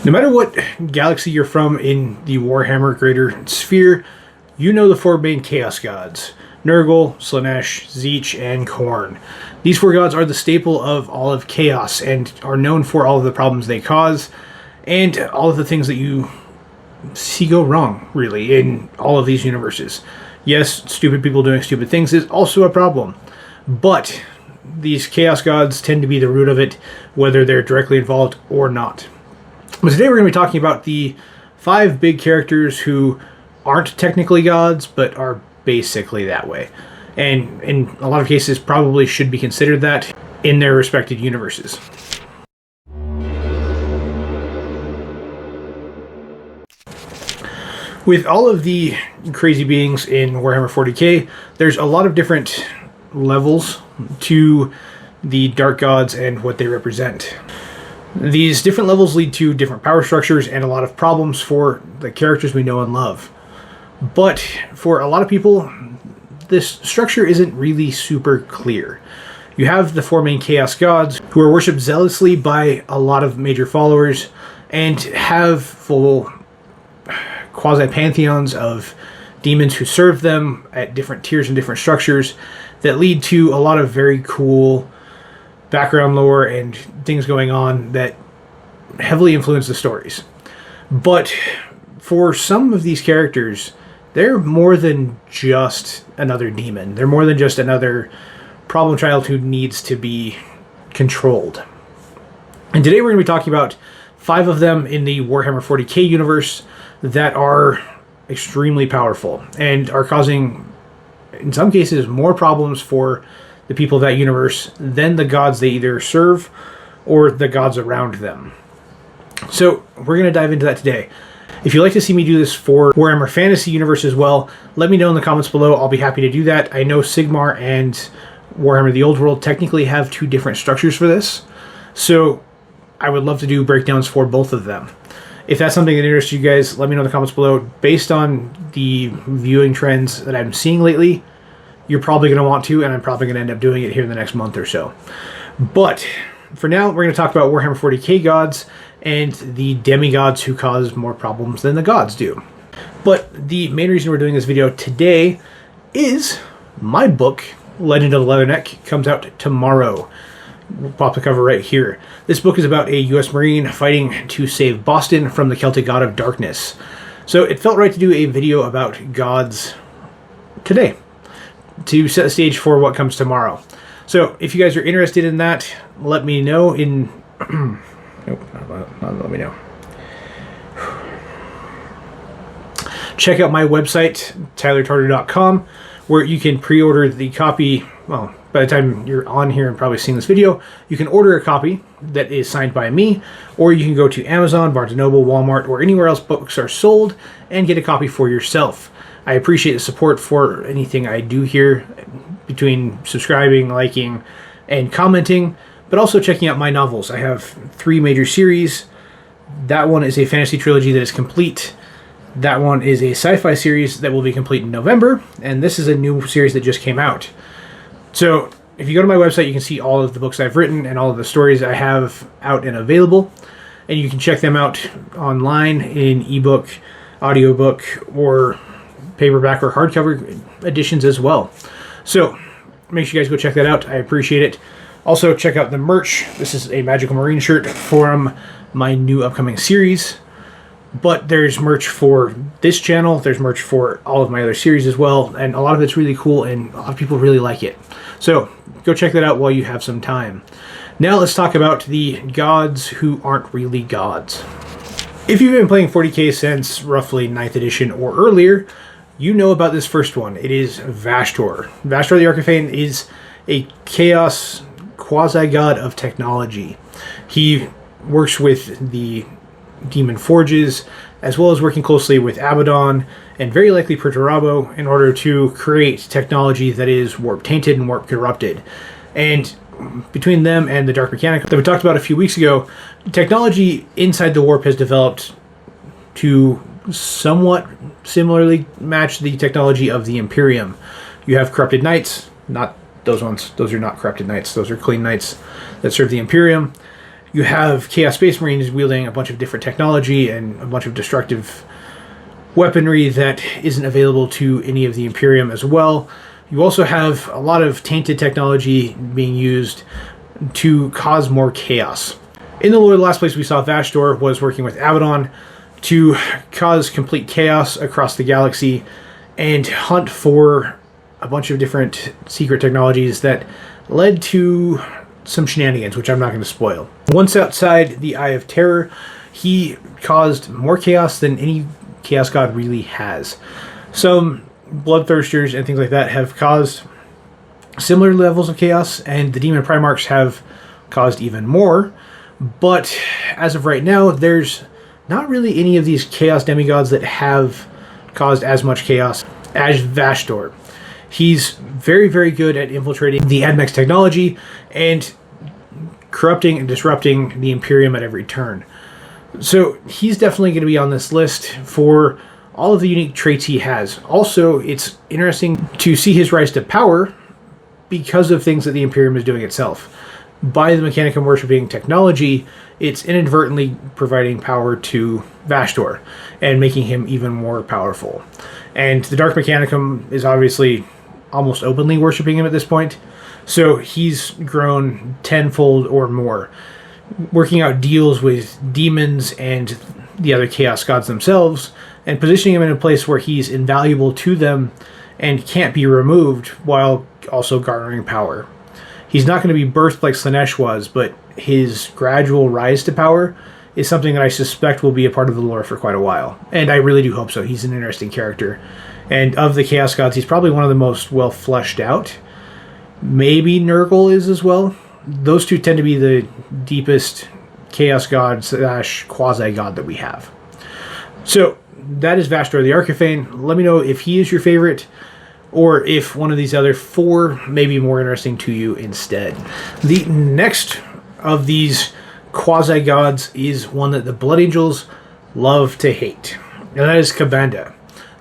No matter what galaxy you're from in the Warhammer greater sphere, you know the four main chaos gods: Nurgle, Slaanesh, Tzeentch, and Khorne. These four gods are the staple of all of chaos and are known for all of the problems they cause and all of the things that you see go wrong, really, in all of these universes. Yes, stupid people doing stupid things is also a problem, but these chaos gods tend to be the root of it, whether they're directly involved or not. But today we're going to be talking about the 5 big characters who aren't technically gods, but are basically that way. And in a lot of cases probably should be considered that in their respective universes. With all of the crazy beings in Warhammer 40k, there's a lot of different levels to the dark gods and what they represent. These different levels lead to different power structures and a lot of problems for the characters we know and love. But for a lot of people, this structure isn't really super clear. You have the 4 main chaos gods who are worshipped zealously by a lot of major followers and have full quasi-pantheons of demons who serve them at different tiers and different structures that lead to a lot of very cool background lore and things going on that heavily influence the stories. But for some of these characters, they're more than just another demon. They're more than just another problem child who needs to be controlled. And today we're going to be talking about 5 of them in the Warhammer 40k universe that are extremely powerful and are causing, in some cases, more problems for the people of that universe than the gods they either serve or the gods around them. So we're going to dive into that today. If you'd like to see me do this for Warhammer Fantasy Universe as well, let me know in the comments below. I'll be happy to do that. I know Sigmar and Warhammer the Old World technically have 2 different structures for this, so I would love to do breakdowns for both of them. If that's something that interests you guys, let me know in the comments below. Based on the viewing trends that I'm seeing lately, you're probably going to want to, and I'm probably going to end up doing it here in the next month or so. But for now, we're going to talk about Warhammer 40k gods and the demigods who cause more problems than the gods do. But the main reason we're doing this video today is my book, Legend of the Leatherneck, comes out tomorrow. We'll pop the cover right here. This book is about a U.S. Marine fighting to save Boston from the Celtic god of darkness. So it felt right to do a video about gods today, to set the stage for what comes tomorrow. So if you guys are interested in that, let me know in... nope, not let me know. Check out my website, tylertartar.com, where you can pre-order the copy. Well, by the time you're on here and probably seeing this video, you can order a copy that is signed by me, or you can go to Amazon, Barnes & Noble, Walmart, or anywhere else books are sold and get a copy for yourself. I appreciate the support for anything I do here, between subscribing, liking, and commenting, but also checking out my novels. I have 3 major series. That one is a fantasy trilogy that is complete. That one is a sci-fi series that will be complete in November, and this is a new series that just came out. So if you go to my website, you can see all of the books I've written and all of the stories I have out and available, and you can check them out online in ebook, audiobook, or paperback or hardcover editions as well. So make sure you guys go check that out. I appreciate it. Also, check out the merch. This is a Magical Marine shirt from my new upcoming series. But there's merch for this channel. There's merch for all of my other series as well. And a lot of it's really cool, and a lot of people really like it. So go check that out while you have some time. Now let's talk about the gods who aren't really gods. If you've been playing 40k since roughly 9th edition or earlier, you know about this first one. It is Vashtorr. Vashtorr the Arkifane is a chaos quasi-god of technology. He works with the demon forges, as well as working closely with Abaddon and very likely Perturabo in order to create technology that is warp-tainted and warp-corrupted. And between them and the dark mechanic that we talked about a few weeks ago, technology inside the warp has developed to somewhat similarly match the technology of the Imperium. You have corrupted knights, not those ones. Those are not corrupted knights. Those are clean knights that serve the Imperium. You have Chaos Space Marines wielding a bunch of different technology and a bunch of destructive weaponry that isn't available to any of the Imperium as well. You also have a lot of tainted technology being used to cause more chaos. In the lore, the last place we saw Vashtorr was working with Abaddon to cause complete chaos across the galaxy and hunt for a bunch of different secret technologies that led to some shenanigans, which I'm not going to spoil. Once outside the Eye of Terror, he caused more chaos than any Chaos God really has. Some Bloodthirsters and things like that have caused similar levels of chaos, and the Demon Primarchs have caused even more. But as of right now, there's not really any of these Chaos Demigods that have caused as much chaos as Vashtorr. He's very, very good at infiltrating the Admech technology and corrupting and disrupting the Imperium at every turn. So he's definitely going to be on this list for all of the unique traits he has. Also, it's interesting to see his rise to power because of things that the Imperium is doing itself. By the Mechanicum worshipping technology, it's inadvertently providing power to Vashtorr and making him even more powerful. And the Dark Mechanicum is obviously almost openly worshipping him at this point, so he's grown tenfold or more, working out deals with demons and the other Chaos Gods themselves, and positioning him in a place where he's invaluable to them and can't be removed while also garnering power. He's not going to be birthed like Slaanesh was, but his gradual rise to power is something that I suspect will be a part of the lore for quite a while. And I really do hope so. He's an interesting character. And of the Chaos Gods, he's probably one of the most well fleshed out. Maybe Nurgle is as well. Those two tend to be the deepest Chaos God / quasi-god that we have. So that is Vashtorr the Arkifane. Let me know if he is your favorite, or if one of these other four may be more interesting to you instead. The next of these quasi-gods is one that the Blood Angels love to hate, and that is Ka'Bandha,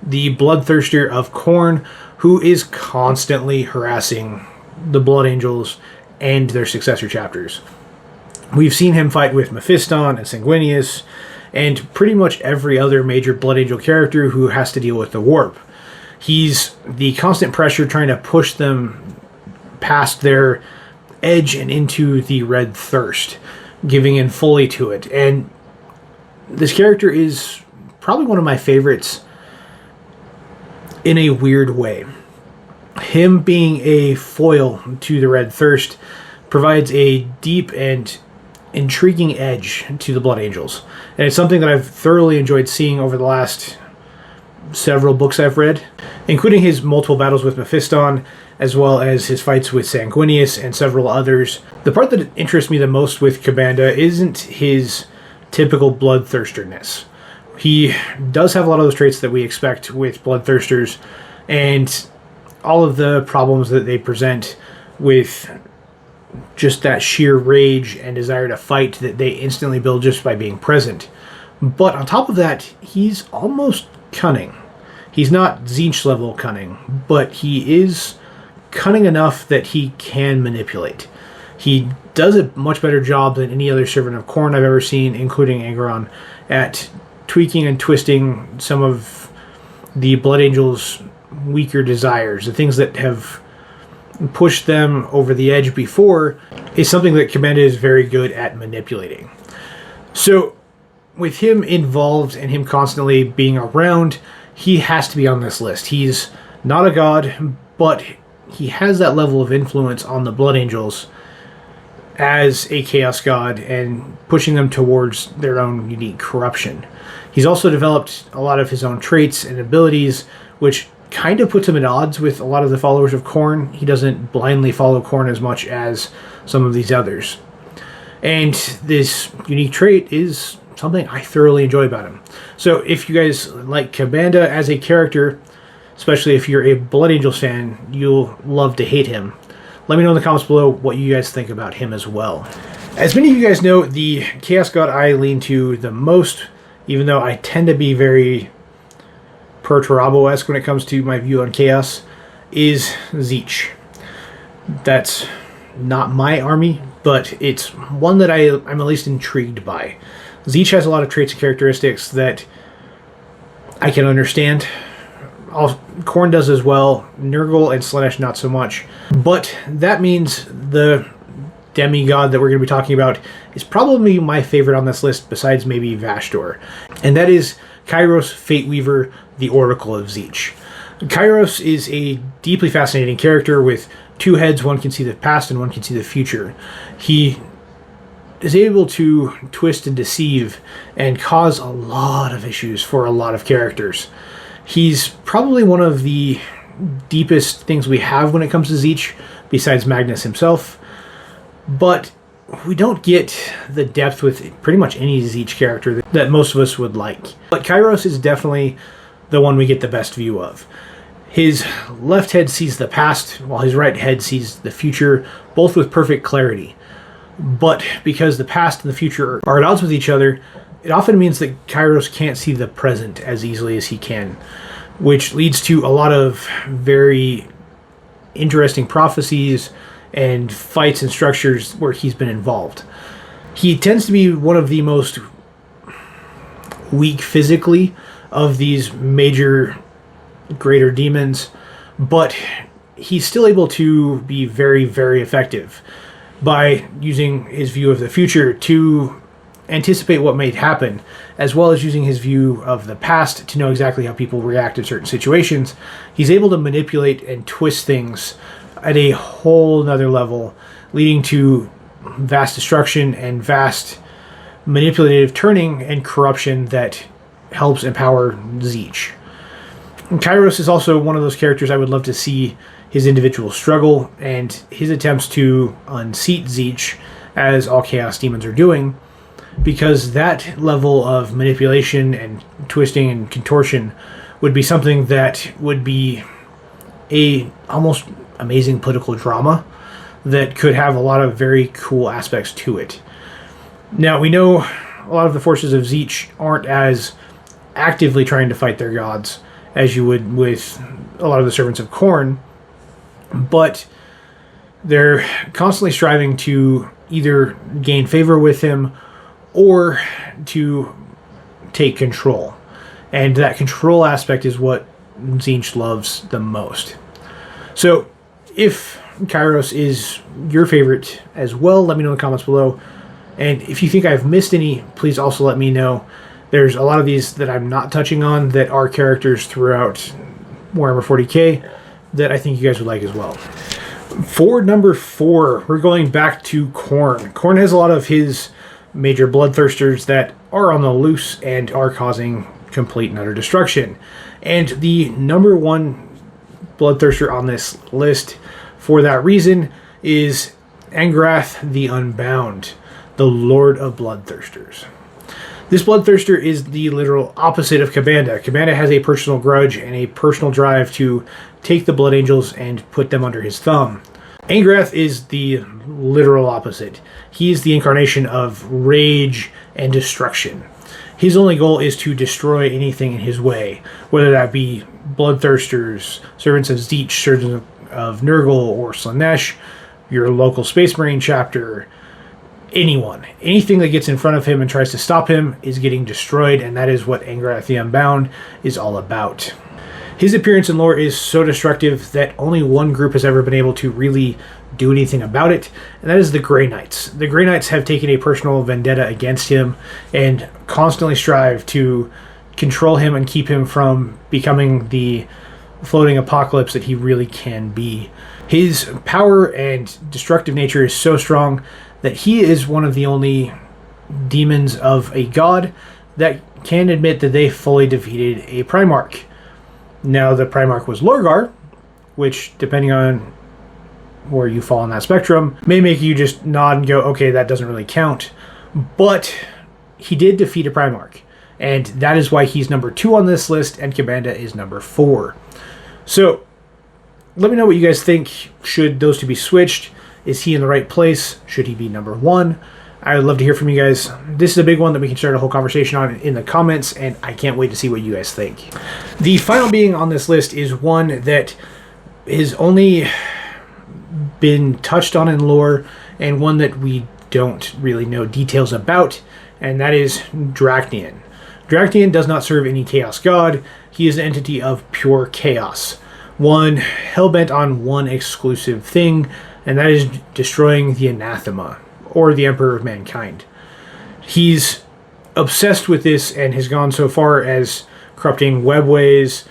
the Bloodthirster of Khorne, who is constantly harassing the Blood Angels and their successor chapters. We've seen him fight with Mephiston and Sanguinius, and pretty much every other major Blood Angel character who has to deal with the warp. He's the constant pressure trying to push them past their edge and into the red thirst, giving in fully to it. And this character is probably one of my favorites in a weird way. Him being a foil to the red thirst provides a deep and intriguing edge to the Blood Angels. And it's something that I've thoroughly enjoyed seeing over the last several books I've read, including his multiple battles with Mephiston, as well as his fights with Sanguinius and several others. The part that interests me the most with Ka'Bandha isn't his typical bloodthirsterness. He does have a lot of those traits that we expect with Bloodthirsters, and all of the problems that they present with just that sheer rage and desire to fight that they instantly build just by being present. But on top of that, he's almost cunning. He's not Tzeentch level cunning, but he is cunning enough that he can manipulate. He does a much better job than any other servant of Khorne I've ever seen, including Angron, at tweaking and twisting some of the Blood Angels' weaker desires. The things that have pushed them over the edge before is something that Ka'Bandha is very good at manipulating. So with him involved and him constantly being around, he has to be on this list. He's not a god, but he has that level of influence on the Blood Angels as a Chaos God and pushing them towards their own unique corruption. He's also developed a lot of his own traits and abilities, which kind of puts him at odds with a lot of the followers of Khorne. He doesn't blindly follow Khorne as much as some of these others. And this unique trait is something I thoroughly enjoy about him. So if you guys like Ka'Bandha as a character, especially if you're a Blood Angels fan, you'll love to hate him. Let me know in the comments below what you guys think about him as well. As many of you guys know, the Chaos God I lean to the most, even though I tend to be very Perturabo-esque when it comes to my view on Chaos, is Tzeentch. That's not my army but it's one that I'm at least intrigued by. Tzeentch has a lot of traits and characteristics that I can understand. Khorne does as well. Nurgle and Slaanesh not so much. But that means the demigod that we're going to be talking about is probably my favorite on this list, besides maybe Vashtorr. And that is Kairos, Fateweaver, the Oracle of Tzeentch. Kairos is a deeply fascinating character with two heads. One can see the past and one can see the future. He is able to twist and deceive and cause a lot of issues for a lot of characters. He's probably one of the deepest things we have when it comes to Tzeentch, besides Magnus himself. But we don't get the depth with pretty much any Tzeentch character that most of us would like. But Kairos is definitely the one we get the best view of. His left head sees the past, while his right head sees the future, both with perfect clarity. But because the past and the future are at odds with each other, it often means that Kairos can't see the present as easily as he can, which leads to a lot of very interesting prophecies and fights and structures where he's been involved. He tends to be one of the most weak physically of these major greater demons, but he's still able to be very, very effective by using his view of the future to anticipate what may happen, as well as using his view of the past to know exactly how people react in certain situations. He's able to manipulate and twist things at a whole nother level, leading to vast destruction and vast manipulative turning and corruption that helps empower Tzeentch. Kairos is also one of those characters I would love to see his individual struggle and his attempts to unseat Tzeentch, as all Chaos Demons are doing, because that level of manipulation and twisting and contortion would be something that would be a almost amazing political drama that could have a lot of very cool aspects to it. Now, we know a lot of the forces of Tzeentch aren't as actively trying to fight their gods as you would with a lot of the servants of Khorne, but they're constantly striving to either gain favor with him or to take control. And that control aspect is what Tzeentch loves the most. So, if Kairos is your favorite as well, let me know in the comments below. And if you think I've missed any, please also let me know. There's a lot of these that I'm not touching on that are characters throughout Warhammer 40k that I think you guys would like as well. For number 4, we're going back to Khorne. Khorne has a lot of his major Bloodthirsters that are on the loose and are causing complete and utter destruction. And the number 1 Bloodthirster on this list for that reason is Angrath the Unbound, the Lord of Bloodthirsters. This Bloodthirster is the literal opposite of Kairos. Kairos has a personal grudge and a personal drive to take the Blood Angels and put them under his thumb. Angrath is the literal opposite. He is the incarnation of rage and destruction. His only goal is to destroy anything in his way, whether that be Bloodthirsters, servants of Tzeentch, servants of Nurgle or Slaanesh, your local Space Marine chapter, anyone. Anything that gets in front of him and tries to stop him is getting destroyed, and that is what Angrath the Unbound is all about. His appearance in lore is so destructive that only one group has ever been able to really do anything about it, and that is the Grey Knights. The Grey Knights have taken a personal vendetta against him and constantly strive to control him and keep him from becoming the floating apocalypse that he really can be. His power and destructive nature is so strong that he is one of the only demons of a god that can admit that they fully defeated a Primarch. Now, the Primarch was Lorgar, which, depending on where you fall on that spectrum, may make you just nod and go, okay, that doesn't really count. But he did defeat a Primarch, and that is why he's number 2 on this list, and Kairos is number 4. So, let me know what you guys think. Should those two be switched? Is he in the right place? Should he be number 1? I would love to hear from you guys. This is a big one that we can start a whole conversation on in the comments, and I can't wait to see what you guys think. The final being on this list is one that has only been touched on in lore and one that we don't really know details about, and that is Drach'nyen. Drach'nyen does not serve any chaos god. He is an entity of pure chaos, one hell-bent on one exclusive thing, and that is destroying the anathema, or the Emperor of Mankind. He's obsessed with this and has gone so far as corrupting webways,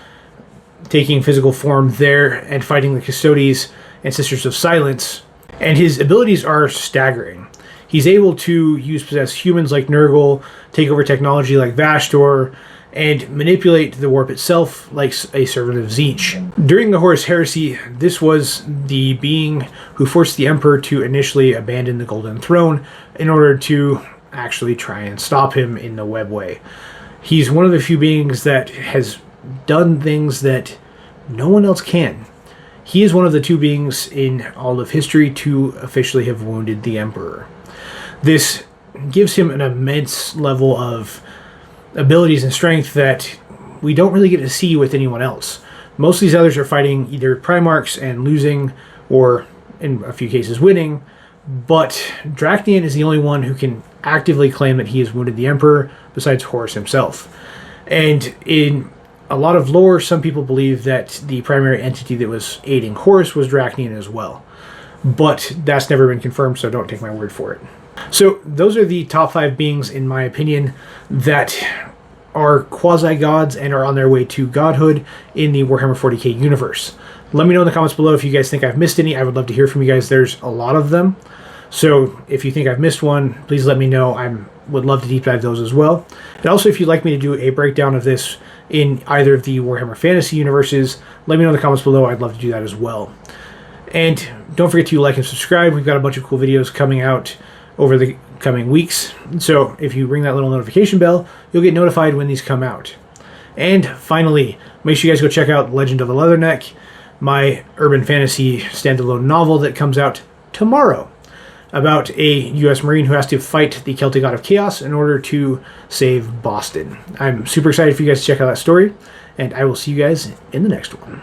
taking physical form there, and fighting the Custodies and Sisters of Silence. And his abilities are staggering. He's able to possess humans like Nurgle, take over technology like Vashtorr, and manipulate the warp itself like a servant of Tzeentch. During the Horus Heresy, this was the being who forced the Emperor to initially abandon the Golden Throne in order to actually try and stop him in the webway. He's one of the few beings that has done things that no one else can. He is one of the 2 beings in all of history to officially have wounded the Emperor. This gives him an immense level of abilities and strength that we don't really get to see with anyone else. Most of these others are fighting either Primarchs and losing, or in a few cases winning, but Drach'nyen is the only one who can actively claim that he has wounded the Emperor, besides Horus himself. And in a lot of lore, some people believe that the primary entity that was aiding Horus was Drach'nyen as well. But that's never been confirmed, so don't take my word for it. So those are the top 5 beings, in my opinion, that are quasi-gods and are on their way to godhood in the Warhammer 40k universe. Let me know in the comments below if you guys think I've missed any. I would love to hear from you guys. There's a lot of them. So if you think I've missed one, please let me know. I would love to deep dive those as well. And also, if you'd like me to do a breakdown of this in either of the Warhammer Fantasy universes, let me know in the comments below. I'd love to do that as well. And don't forget to like and subscribe. We've got a bunch of cool videos coming out over the coming weeks. So if you ring that little notification bell, you'll get notified when these come out. And finally, make sure you guys go check out Legend of the Leatherneck, my urban fantasy standalone novel that comes out tomorrow, about a U.S. Marine who has to fight the Celtic god of chaos in order to save Boston. I'm super excited for you guys to check out that story, and I will see you guys in the next one.